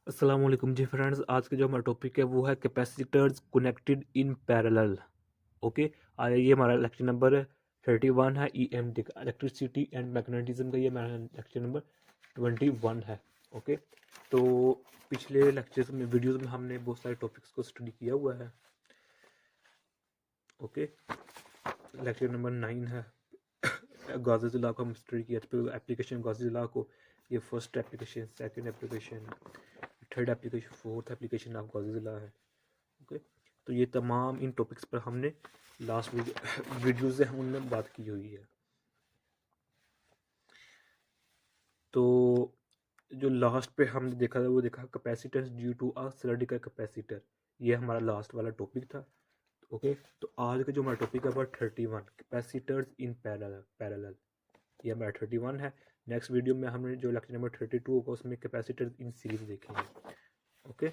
अस्सलाम वालेकुम जी फ्रेंड्स। आज का जो हमारा टॉपिक है वो है capacitors connected in parallel. Okay, आज ये हमारा लेक्चर नंबर 31 है। ईएमटी का इलेक्ट्रिसिटी एंड मैग्नेटिज्म का ये हमारा लेक्चर नंबर 21 है। ओके, तो पिछले लेक्चर्स में वीडियोस में हमने बहुत सारे टॉपिक्स को स्टडी किया हुआ है। ओके, लेक्चर नंबर 9 है गॉसेस लॉ को हम स्टडी किया, एप्लीकेशन गॉसेस लॉ को। ये first application, second application, third application, fourth application of Gauss's law है। ओके, तो ये तमाम इन टॉपिक्स पर हमने लास्ट वीडियोज है उनमें बात की हुई है। तो जो लास्ट पे हमने देखा था वो देखा capacitance due to a cylindrical capacitor. ये हमारा लास्ट वाला टॉपिक था। ओके, तो आज का जो हमारा टॉपिक है वो 31 कैपेसिटर्स इन पैरेलल। ये हमारा 31 है। नेक्स्ट वीडियो में हमने जो लेक्चर नंबर 32 होगा उसमें कैपेसिटर्स इन सीरीज देखेंगे। ओके,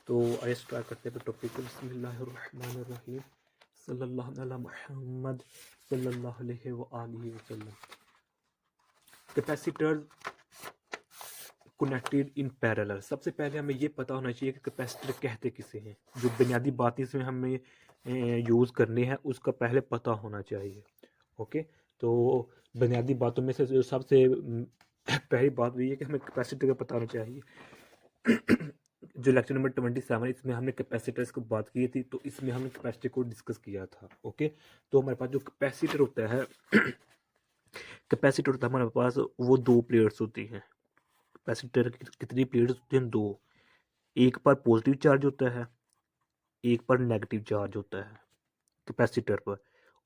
तो आइए स्टार्ट करते हैं टॉपिक को। बिस्मिल्लाहिर्रहमानिर्रहीम, सल्लल्लाहु अला मुहम्मद सल्लल्लाहु अलैहि व आलिहि वसल्लम। Capacitors connected in parallel. सबसे पहले हमें ये पता होना चाहिए कि कैपेसिटर कहते किसे हैं। जो बुनियादी बातें इसमें हमें यूज़ करनी है उसका पहले पता होना चाहिए। ओके, तो बुनियादी बातों में से जो सबसे पहली बात वही है कि हमें कैपेसिटर का पता होना चाहिए। जो लेक्चर नंबर 27 इसमें हमने कैपेसिटर्स की बात की थी, तो इसमें हमने कैपेसिटर को डिस्कस किया था। ओके, तो हमारे पास जो कैपेसिटर होता है कैपेसिटर होता है हमारे पास वो दो प्लेट्स होती हैं। कैपेसिटर की कितनी प्लेट्स होती हैं? दो। एक पर पॉजिटिव चार्ज होता है, एक पर नेगेटिव चार्ज होता है कैपेसिटर पर।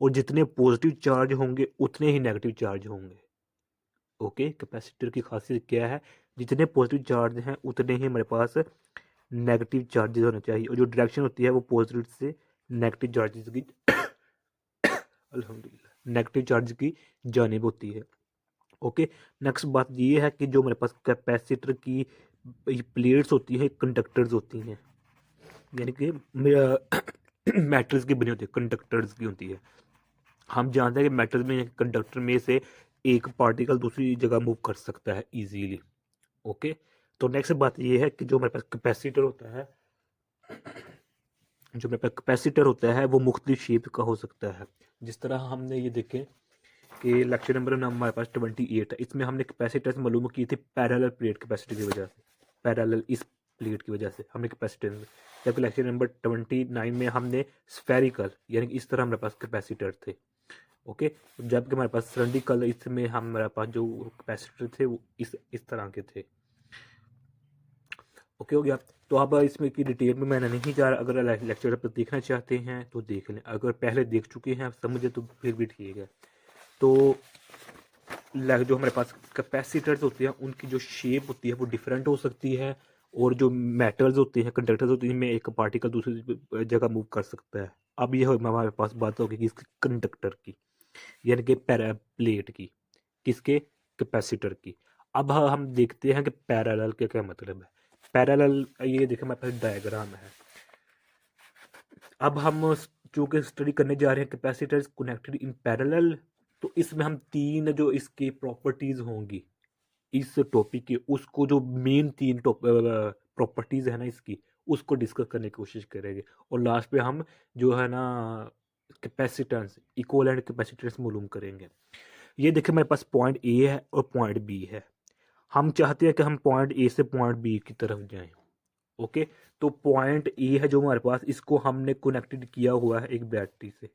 और जितने पॉजिटिव चार्ज होंगे उतने ही नेगेटिव चार्ज होंगे। ओके, कैपेसिटर की खासियत क्या है? जितने पॉजिटिव चार्ज हैं उतने ही हमारे पास नेगेटिव चार्जेस होना चाहिए, और जो डायरेक्शन होती है वो पॉजिटिव से नेगेटिव चार्जेस की अल्हम्दुलिल्लाह नेगेटिव चार्ज की जानिब होती है। ओके, नेक्स्ट बात ये है कि जो हमारे पास कैपेसिटर की प्लेट्स होती है कंडक्टर्स होती हैं, यानी कि मेटल्स की बनी होती है, कंडक्टर्स की होती है। हम जानते हैं कि मेटल में कंडक्टर में से एक पार्टिकल दूसरी जगह मूव कर सकता है इजीली। ओके, तो नेक्स्ट बात ये है कि जो हमारे पास कैपेसिटर होता है जो हमारे पास कैपेसिटर होता है वो मुख्तलिफ शेप का हो सकता है। जिस तरह हमने ये देखें कि लेक्चर नंबर हमारे पास 28 है, इसमें हमने कैपेसिटेंस मालूम की थी पैरेलल प्लेट कैपेसिटी की वजह से। पैरेलल इस प्लेट की वजह से हमने कैपेसिटेंस, जबकि लेक्चर नंबर 29 में हमने स्फेरिकल यानी कि इस तरह हमारे पास कैपेसिटर थे। ओके, जबकि हमारे पास सिलिंड्रिकल, इसमें हमारे पास जो कैपेसिटर थे वो इस तरह के थे। ओके, हो गया। तो अब इसमें की डिटेल में मैंने नहीं जा रहा। अगर लेक्चर पर देखना चाहते हैं तो देख लें, अगर पहले देख चुके हैं समझे तो फिर भी ठीक है। तो जो हमारे पास कैपेसिटर्स होते हैं उनकी जो शेप होती है वो डिफरेंट हो सकती है, और जो मेटल्स होते हैं कंडक्टर्स होते हैं इनमें एक पार्टिकल दूसरी जगह मूव कर सकता है। अब यह हमारे पास बात होगी कि इसके कंडक्टर की, यानी कि प्लेट की, किसके? कैपेसिटर की। अब हम देखते हैं कि पैरेलल के क्या मतलब है। पैरेलल, ये देखिए हमारे पास डायग्राम है। अब हम चूंकि स्टडी करने जा रहे हैं कैपेसिटर्स कनेक्टेड इन पैरेलल, तो इसमें हम तीन जो इसकी प्रॉपर्टीज होंगी इस टॉपिक की, उसको जो मेन तीन प्रॉपर्टीज है ना इसकी, उसको डिस्कस करने की कोशिश करेंगे। और लास्ट पे हम जो है ना कैपेसिटेंस, इक्विवेलेंट कैपेसिटेंस मालूम करेंगे। ये देखिए मेरे पास पॉइंट ए है और पॉइंट बी है। हम चाहते हैं कि हम पॉइंट ए से पॉइंट बी की तरफ जाएं। ओके, तो पॉइंट ए है जो हमारे पास, इसको हमने कनेक्टेड किया हुआ है एक बैटरी से।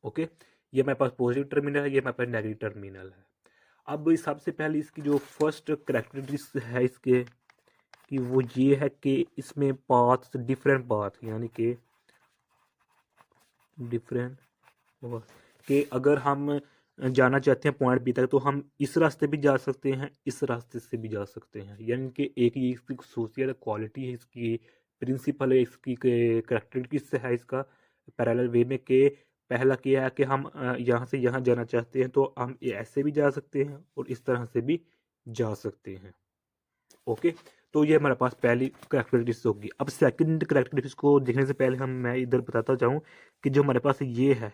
ओके, ये मेरे पास पॉजिटिव टर्मिनल है, ये मेरे पास नेगेटिव टर्मिनल है। अब सबसे पहले इसकी जो फर्स्ट करेक्टरिस्टिक्स है इसके कि वो ये है कि इसमें पाथ डिफरेंट पाथ, यानी कि डिफरेंट, कि अगर हम जाना चाहते हैं पॉइंट बी तक तो हम इस रास्ते भी जा सकते हैं, इस रास्ते से भी जा सकते हैं। यानी कि एक ये इसकी खसूसियत क्वालिटी है, इसकी प्रिंसिपल है, इसकी करेक्टरिस्टिक्स है इसका पैरेलल वे में। कि पहला क्या है कि हम यहाँ से यहाँ जाना चाहते हैं तो हम ऐसे भी जा सकते हैं और इस तरह से भी जा सकते हैं। ओके, तो ये हमारे पास पहली करेक्टरिस्टिक्स होगी। अब सेकंड करेक्टरिस्टिक्स को देखने से पहले मैं इधर बताता जाऊँ कि जो हमारे पास ये है,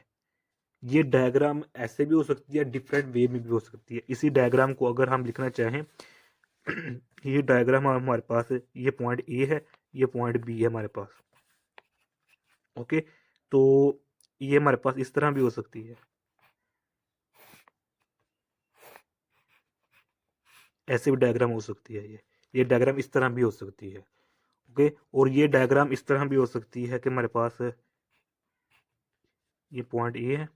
ये डायग्राम ऐसे भी हो सकती है, डिफरेंट वे में भी हो सकती है। इसी डायग्राम को अगर हम लिखना चाहें ये डायग्राम हमारे पास है, ये पॉइंट ए है, ये पॉइंट बी है हमारे पास। ओके, तो ये हमारे पास इस तरह भी हो सकती है, ऐसे भी डायग्राम हो सकती है। ये डायग्राम इस तरह भी हो सकती है। ओके, और ये डायग्राम इस तरह भी हो सकती है कि हमारे पास ये पॉइंट ए है,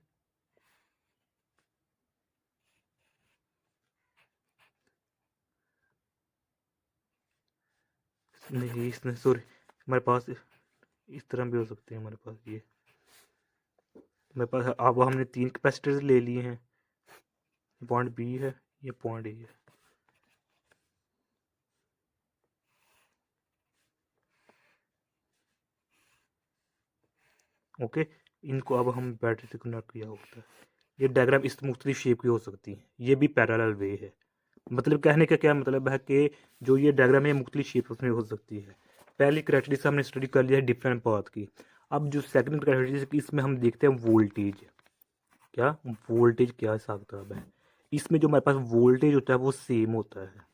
नहीं इसने सॉरी, हमारे पास इस तरह भी हो सकते हैं हमारे पास। ये हमारे पास अब हमने 3 कैपेसिटर्स ले लिए हैं, पॉइंट बी है, ये पॉइंट ए है। ओके, इनको अब हम बैटरी से कनेक्ट किया होता है। ये डायग्राम इस मुख्तलिफ शेप की हो सकती है, ये भी पैरेलल वे है। मतलब कहने का क्या मतलब है कि जो ये डायग्राम है मुख्तलिफ शेप में हो सकती है। पहली करेक्टरिस्टिक हमने स्टडी कर लिया है डिफरेंट पाथ की। अब जो सेकंड करेक्टरिस्टिक इसमें हम देखते हैं वोल्टेज। क्या वोल्टेज क्या हिसाब किताब है इसमें? जो हमारे पास वोल्टेज होता है वो सेम होता है।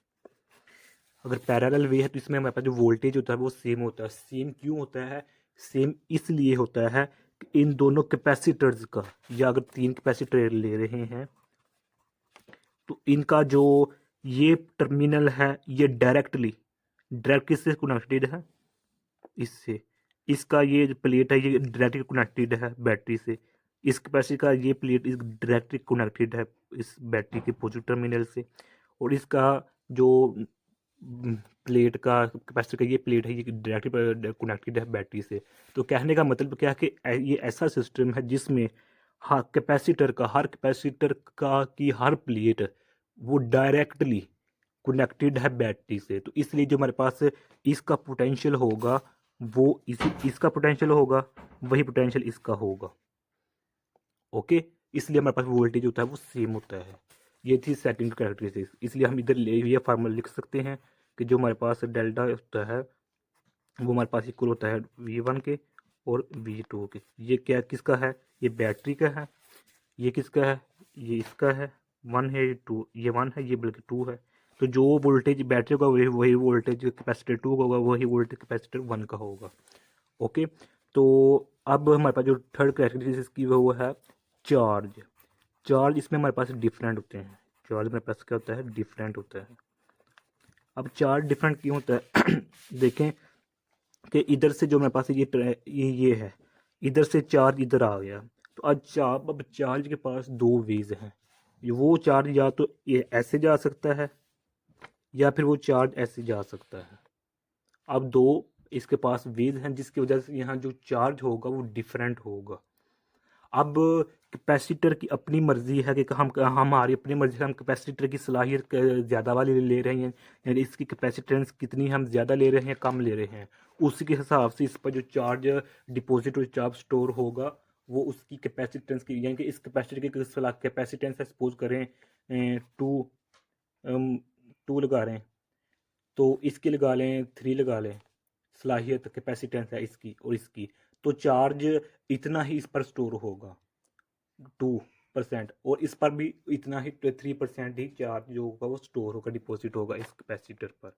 अगर पैरेलल वे है तो इसमें हमारे पास जो वोल्टेज होता है वो सेम होता है। सेम क्यों होता है? सेम इसलिए होता है कि इन दोनों कैपेसिटर्स का, या अगर 3 कैपेसिटर ले रहे हैं तो इनका जो ये टर्मिनल है ये डायरेक्ट किससे कनेक्टेड है? इससे। इसका ये प्लेट है ये डायरेक्टली कनेक्टेड है बैटरी से। इस कैपेसिटर का ये प्लेट इस डायरेक्टली कनेक्टेड है इस बैटरी के पॉजिटिव टर्मिनल से। और इसका जो प्लेट का कैपेसिटर का ये प्लेट है ये डायरेक्टली कनेक्टेड है बैटरी से। तो कहने का मतलब क्या है कि ये ऐसा सिस्टम है जिसमें हर कैपेसिटर का की हर प्लेट वो डायरेक्टली कनेक्टेड है बैटरी से। तो इसलिए जो हमारे पास इसका पोटेंशियल होगा वो इसका पोटेंशियल होगा, वही पोटेंशियल इसका होगा। ओके, इसलिए हमारे पास वोल्टेज होता है वो सेम होता है। ये थी सेकंड कैरेक्टरिस्टिक्स। इसलिए हम इधर ये फार्मूला लिख सकते हैं कि जो हमारे पास डेल्टा होता है वो हमारे पास इक्वल होता है V1 के और V2 के। ये क्या किसका है? ये बैटरी का है। ये किसका है? ये इसका है। 1 है, ये 2, ये 1 है, ये बल्कि 2 है। तो जो वोल्टेज बैटरी का वही वोल्टेज कैपेसिटर 2 का होगा, वही वोल्टेज कैपेसिटर 1 का होगा। ओके, तो अब हमारे पास जो थर्ड कैरेक्टरिस्टिक्स की वो है चार्ज। चार्ज इसमें हमारे पास डिफरेंट होते हैं। चार्ज हमारे पास क्या होता है? डिफरेंट होता है। अब चार्ज डिफरेंट क्यों होता है? देखें कि इधर से जो मेरे पास ये है, इधर से चार्ज इधर आ गया। तो अब चार्ज के पास 2 वेज हैं। वो चार्ज या तो ये ऐसे जा सकता है या फिर वो चार्ज ऐसे जा सकता है। अब 2 इसके पास वेज हैं जिसकी वजह से यहाँ जो चार्ज होगा वो डिफरेंट होगा। अब कैपेसिटर की अपनी मर्जी है कि हम हमारी अपनी मर्जी से हम कैपेसिटर की सलाहियत ज़्यादा वाली ले रहे हैं, यानी इसकी कैपेसिटेंस कितनी हम ज़्यादा ले रहे हैं कम ले रहे हैं, उसी के हिसाब से इस पर जो चार्ज डिपॉजिट और चार्ज स्टोर होगा वो उसकी कैपेसिटेंस की, यानी कि इस कैपेसिटर की कैपेसिटेंस है सपोज करें 2 2 लगा रहे हैं तो इसकी लगा लें 3 लगा लें, सलाहियत कैपेसिटेंस है इसकी और इसकी। तो चार्ज इतना ही इस पर स्टोर होगा 2%, और इस पर भी इतना ही 3% ही चार्ज जो होगा वो स्टोर होगा, डिपॉजिट होगा इस कैपेसिटर पर।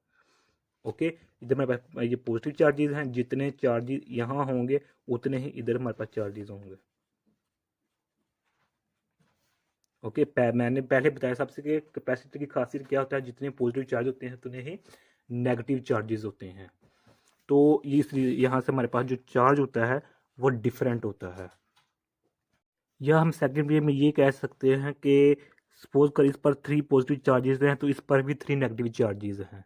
ओके, इधर हमारे पास ये पॉजिटिव चार्जेस हैं, जितने चार्जेस यहाँ होंगे उतने ही इधर हमारे पास चार्जेस होंगे। ओके, मैंने पहले बताया सबसे कि कैपेसिटर की खासियत क्या होता है, जितने पॉजिटिव चार्ज होते हैं उतने ही नेगेटिव चार्जेस होते हैं। तो ये यहाँ से हमारे पास जो चार्ज होता है वो डिफरेंट होता है। या हम सेकंड वे में ये कह सकते हैं कि सपोज कर इस पर 3 पॉजिटिव चार्जेस हैं तो इस पर भी 3 नेगेटिव चार्जेस हैं।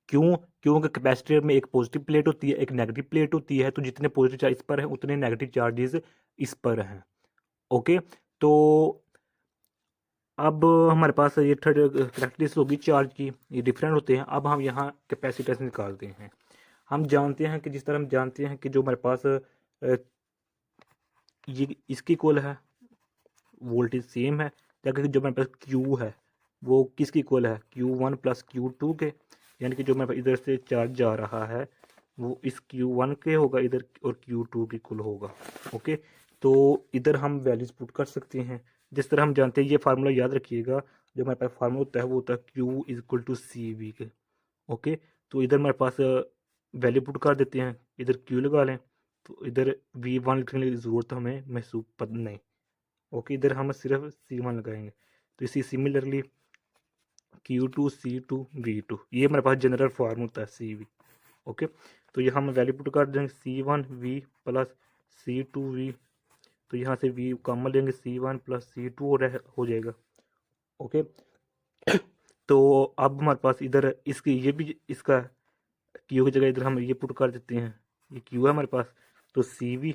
क्यों? क्योंकि कैपेसिटर में एक पॉजिटिव प्लेट होती है एक नेगेटिव प्लेट होती है, तो जितने पॉजिटिव चार्ज इस पर हैं उतने नेगेटिव चार्जेस इस पर हैं। ओके, तो अब हमारे पास ये थर्ड कैरेक्टरिस्टिक्स होगी चार्ज की, ये डिफरेंट होते हैं। अब हम यहाँ कैपेसिटेंस निकालते हैं। हम जानते हैं कि जिस तरह हम जानते हैं कि जो हमारे पास ये इसकी इक्वल है, वोल्टेज सेम है, जबकि जो हमारे पास Q है वो किसकी इक्वल है? Q1 प्लस Q2 के, यानी कि जो हमारे पास इधर से चार्ज जा रहा है वो इस Q1 के होगा इधर और Q2 की इक्वल होगा। ओके, तो इधर हम वैल्यूज पुट कर सकते हैं। जिस तरह हम जानते हैं, ये फार्मूला याद रखिएगा, जो हमारे पास फार्मूला होता है वो होता है Q is equal to CV के। ओके, तो इधर हमारे पास वैल्यू पुट कर देते हैं, इधर क्यू लगा लें, तो इधर V1 लिखने की ज़रूरत हमें महसूस पद नहीं। ओके, इधर हम सिर्फ C1 लगाएंगे, तो इसी सिमिलरली Q2 C2 V2, ये हमारे पास जनरल फॉर्म होता है CV। ओके, तो यहाँ हम वैल्यू पुट कर देंगे C1 V plus C2 V, तो यहाँ से V कॉमन लेंगे, C1 प्लस C2 हो जाएगा। ओके, तो अब हमारे पास इधर इसकी ये भी इसका Q की जगह इधर हम ये पुट कर देते हैं, ये Q है हमारे पास, तो CV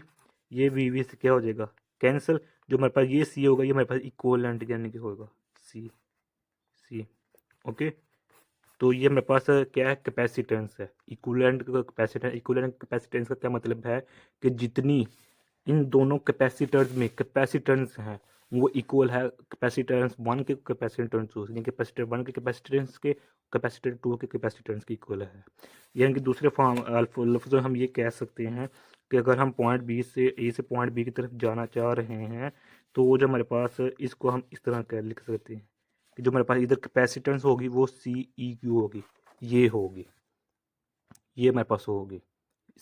ये V से क्या हो जाएगा कैंसिल, जो हमारे पास ये C होगा ये हमारे पास इक्वलेंट यानी कि होगा C। ओके, तो ये मेरे पास क्या है, कैपेसिटेंस है, इक्विवेलेंट कैपेसिटेंस। इक्विवेलेंट कैपेसिटेंस का क्या मतलब है कि जितनी इन दोनों कैपेसिटर्स में कैपेसिटेंस है वो इक्वल है कैपेसिटेंस वन के कैपेसिटेंस टू, यानी कैपेसिटर वन के कैपेसिटेंस के कैपेसिटर टू के कैपेसिटेंस के इक्वल है। यानी कि दूसरे फॉर्म लफ्ज़ हम ये कह सकते हैं कि अगर हम पॉइंट बी से ए से पॉइंट बी की तरफ जाना चाह रहे हैं तो वो जो हमारे पास इसको हम इस तरह कर लिख सकते हैं कि जो हमारे पास इधर कैपेसिटेंस होगी वो CEQ होगी, ये होगी, ये हमारे पास होगी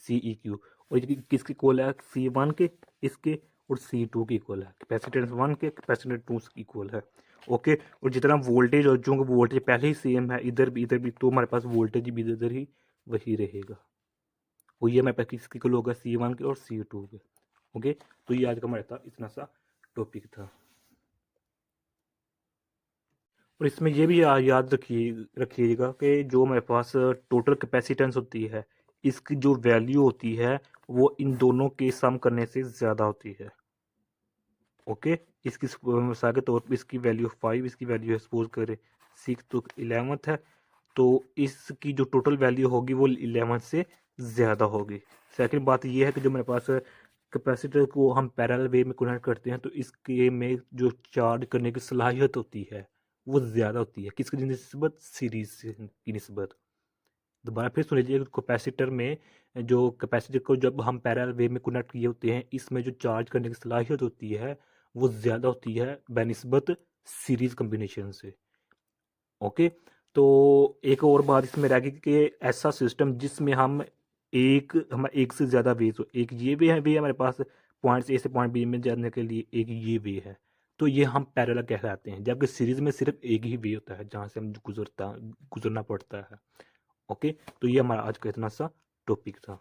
CEQ, और ये किसकी इक्वल है, C1 के, इसके और C2 की इक्वल है, कैपेसिटेंस 1 के कैपेसिटेंस 2 की इक्वल है। ओके, और जितना वोल्टेज और जो वोल्टेज पहले ही सेम है इधर भी, तो हमारे पास वोल्टेज भी इधर ही वही रहेगा, और ये हमारे पास किसकी इक्वल होगा, C1 के और C2 के। ओके, तो ये आज का हमारे था इतना सा टॉपिक था। और इसमें ये भी याद रखिएगा कि जो हमारे पास टोटल कैपेसिटेंस होती है इसकी जो वैल्यू होती है वो इन दोनों के सम करने से ज़्यादा होती है। ओके, इसकी मिसाल के तौर पर इसकी वैल्यू 5, इसकी वैल्यू है सपोज करें 6 तो 11th है, तो इसकी जो टोटल वैल्यू होगी वो 11 से ज़्यादा होगी। सेकंड बात ये है कि जो मेरे पास कैपेसिटर को हम पैरेलल वे में कनेक्ट करते हैं तो इसके में जो चार्ज करने की सलाहियत होती है वो ज़्यादा होती है, किसकी निस्बत, सीरीज की निस्बत। दोबारा फिर सुन लीजिए, कैपेसिटर में जो कैपेसिटर को जब हम पैरेलल वे में कनेक्ट किए होते हैं इसमें जो चार्ज करने की सलाहियत होती है वो ज़्यादा होती है बेनिस्बत सीरीज कम्बिनेशन से। ओके, तो एक और बात इसमें रह गई कि ऐसा सिस्टम जिसमें हम एक से ज़्यादा वेज हो, एक ये वे हमारे पास पॉइंट ए से पॉइंट बी में जाने के लिए, एक ये वे है, तो ये हम पैरेलल कहलाते हैं, जबकि सीरीज में सिर्फ एक ही वे होता है जहाँ से हम गुजरना पड़ता है। ओके, तो ये हमारा आज का इतना सा टॉपिक था।